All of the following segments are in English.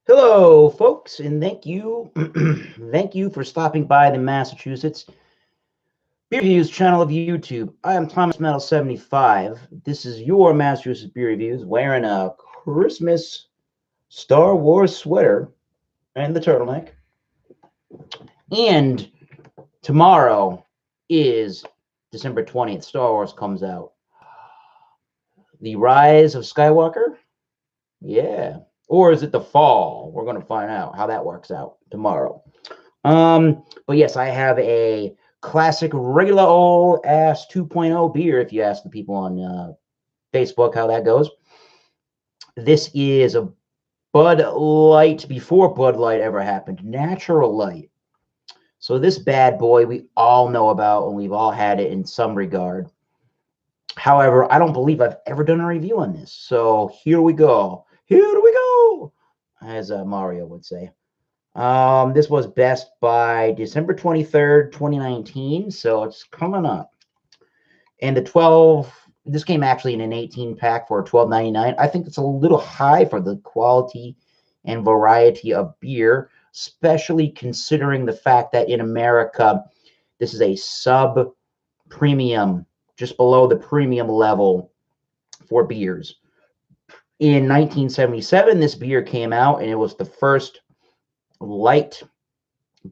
Hello, folks, and thank you, thank you for stopping by the Massachusetts Beer Reviews channel of YouTube. I am Thomas Metal 75. This is your Massachusetts Beer Reviews, wearing a Christmas Star Wars sweater and the turtleneck. And tomorrow is December 20th. Star Wars comes out. The Rise of Skywalker? Yeah. Or is it the fall? We're going to find out how that works out tomorrow. But yes, I have a classic regular old ass 2.0 beer, if you ask the people on Facebook how that goes. This is a Bud Light before Bud Light ever happened, Natural Light. So this bad boy we all know about, and we've all had it in some regard. However, I don't believe I've ever done a review on this. So here we go. Here we go, as Mario would say. This was best by December 23rd, 2019, so it's coming up. And this came actually in an 18 pack for $12.99. I think it's a little high for the quality and variety of beer, especially considering the fact that in America, this is a sub premium, just below the premium level for beers. In 1977, this beer came out, and it was the first light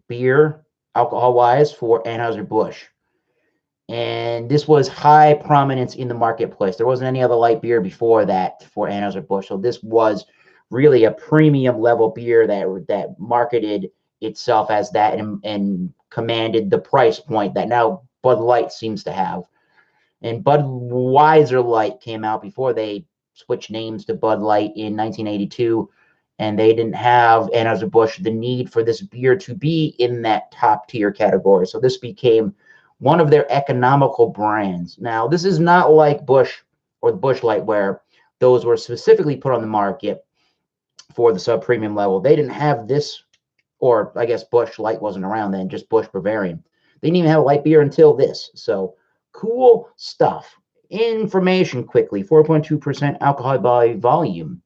beer, alcohol-wise, for Anheuser-Busch. And this was high prominence in the marketplace. There wasn't any other light beer before that for Anheuser-Busch. So this was really a premium level beer that marketed itself as that and commanded the price point that now Bud Light seems to have. And Budweiser Light came out before they switched names to Bud Light in 1982. And they didn't have Anheuser-Busch the need for this beer to be in that top tier category. So this became one of their economical brands. Now, this is not like Busch or the Busch Light, where those were specifically put on the market for the sub-premium level. They didn't have this, or I guess Busch Light wasn't around then, just Busch Bavarian. They didn't even have a light beer until this. So cool stuff. Information quickly, 4.2% alcohol by volume.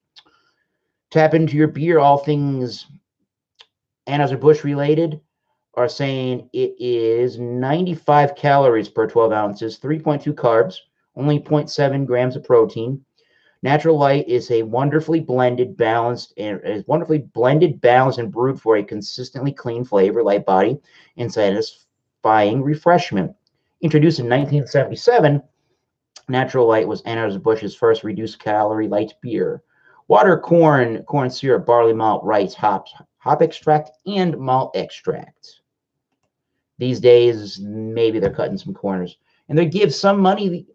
Tap into your beer, all things Anheuser-Busch related are saying it is 95 calories per 12 ounces, 3.2 carbs, only 0.7 grams of protein. Natural Light is a wonderfully blended, balanced, and brewed for a consistently clean flavor, light body, and satisfying refreshment. Introduced in 1977, Natural Light was Anheuser-Busch's first reduced-calorie light beer. Water, corn syrup, barley malt, rice, hops, hop extract, and malt extract. These days, maybe they're cutting some corners. And they give some money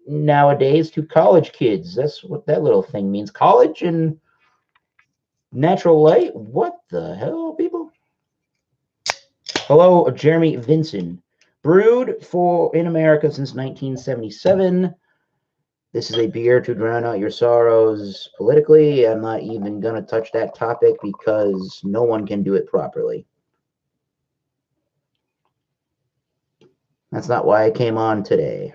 nowadays to college kids. That's what that little thing means. College and Natural Light? What the hell, people? Hello, Jeremy Vincent. Brewed in America since 1977. This is a beer to drown out your sorrows politically. I'm not even going to touch that topic because no one can do it properly. That's not why I came on today.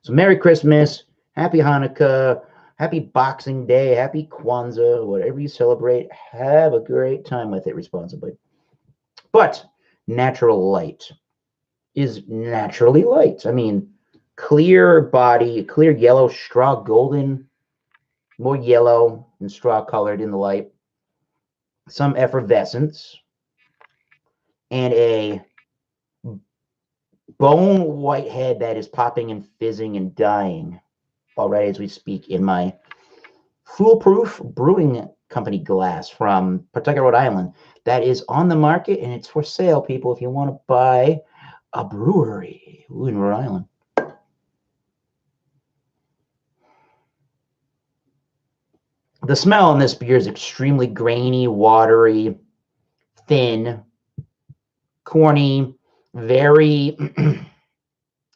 So Merry Christmas, Happy Hanukkah, Happy Boxing Day, Happy Kwanzaa, whatever you celebrate. Have a great time with it responsibly. But Natural Light is naturally light. I mean, clear body, clear yellow, straw golden, more yellow and straw colored in the light. Some effervescence and a bone white head that is popping and fizzing and dying already as we speak in my Foolproof Brewing Company glass from Pawtucket, Rhode Island. That is on the market and it's for sale, people, if you want to buy a brewery in Rhode Island. The smell in this beer is extremely grainy, watery, thin, corny, very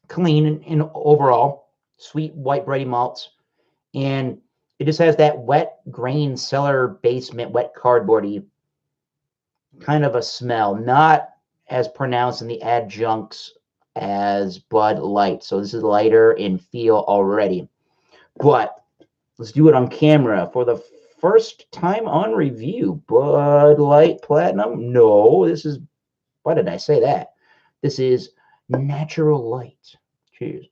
clean in overall, sweet white bready malts, and it just has that wet grain cellar basement, wet cardboardy kind of a smell, not as pronounced in the adjuncts as Bud Light. So this is lighter in feel already. But let's do it on camera for the first time on review. Bud Light Platinum. No, this is, why did I say that? This is Natural Light. Cheers.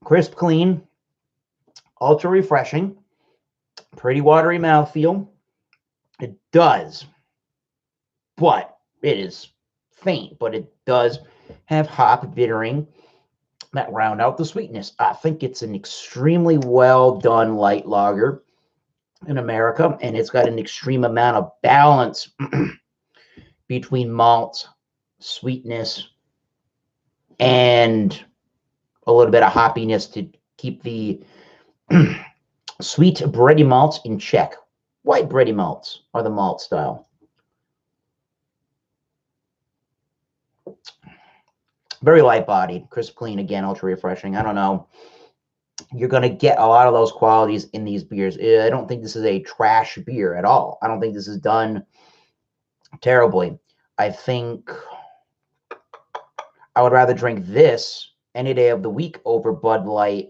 Crisp, clean, ultra refreshing, pretty watery mouthfeel. It does, but it is faint, but it does have hop bittering that round out the sweetness. I think it's an extremely well done light lager in America, and it's got an extreme amount of balance between malt, sweetness, and a little bit of hoppiness to keep the sweet bready malts in check. White bready malts are the malt style. Very light bodied, crisp, clean, again, ultra refreshing. I don't know. You're going to get a lot of those qualities in these beers. I don't think this is a trash beer at all. I don't think this is done terribly. I think I would rather drink this any day of the week over Bud Light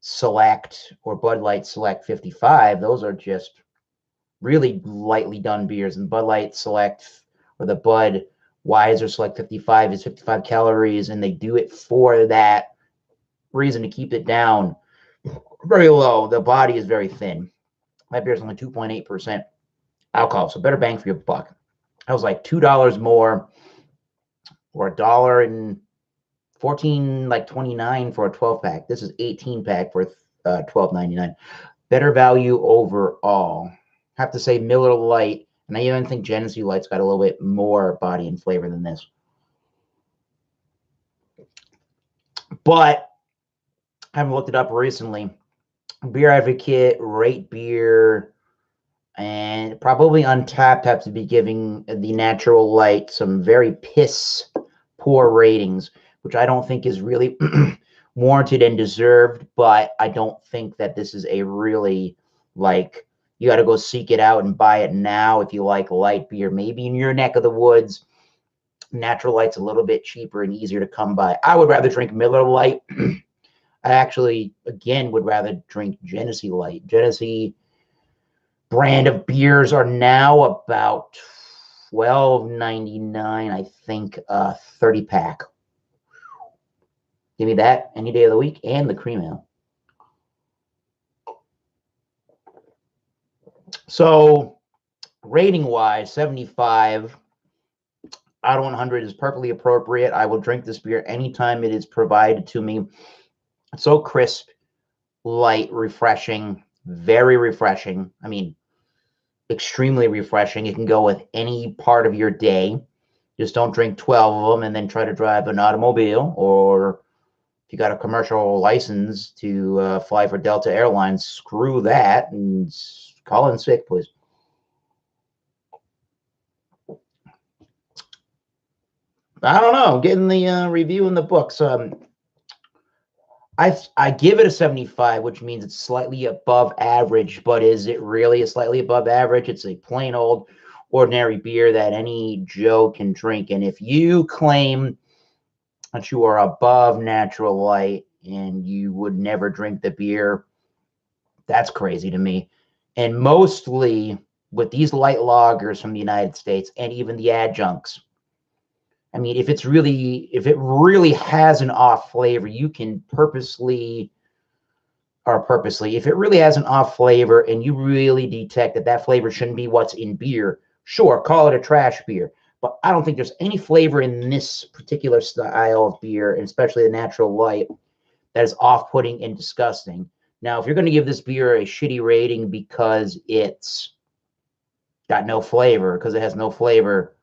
Select or Bud Light Select 55. Those are just really lightly done beers. And Bud Light Select or the Bud Weiser Select 55 is 55 calories, and they do it for that reason, to keep it down very low. The body is very thin. My beer is only 2.8% alcohol, so better bang for your buck. That was like $2 more, or $1.14, like 29 for a 12 pack. This is 18 pack for $12.99. Better value overall. Have to say Miller Lite, and I even think Genesee Light's got a little bit more body and flavor than this. But I haven't looked it up recently. Beer Advocate, Rate Beer, and probably Untapped have to be giving the Natural Light some very piss poor ratings, which I don't think is really warranted and deserved. But I don't think that this is a really, like, you got to go seek it out and buy it now if you like light beer. Maybe in your neck of the woods, Natural Light's a little bit cheaper and easier to come by. I would rather drink Miller Lite. I actually, again, would rather drink Genesee Light. Genesee brand of beers are now about $12.99, I think, 30 pack. Give me that any day of the week, and the cream ale. So, rating-wise, 75 out of 100 is perfectly appropriate. I will drink this beer anytime it is provided to me. It's so crisp, light, refreshing, very refreshing. I mean, extremely refreshing. It can go with any part of your day. Just don't drink 12 of them and then try to drive an automobile, or if you got a commercial license to fly for Delta Airlines, screw that and call in sick, please. I don't know. Getting the review in the books. I give it a 75, which means it's slightly above average. But is it really a slightly above average? It's a plain old ordinary beer that any Joe can drink. And if you claim that you are above Natural Light and you would never drink the beer, that's crazy to me. And mostly with these light lagers from the United States and even the adjuncts, I mean, if it really has an off flavor, you can if it really has an off flavor and you really detect that that flavor shouldn't be what's in beer, sure, call it a trash beer. But I don't think there's any flavor in this particular style of beer, and especially the Natural Light, that is off-putting and disgusting. Now, if you're going to give this beer a shitty rating because it's got no flavor, because it has no flavor,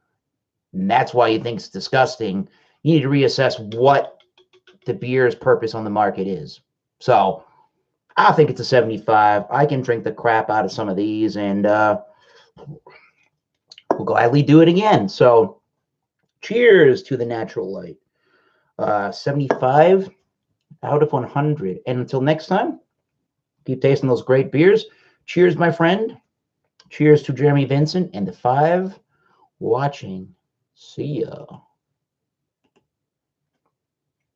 and that's why you think it's disgusting, you need to reassess what the beer's purpose on the market is. So I think it's a 75. I can drink the crap out of some of these, and we'll gladly do it again. So cheers to the Natural Light. 75 out of 100. And until next time, keep tasting those great beers. Cheers, my friend. Cheers to Jeremy Vincent and the 5 watching. See ya.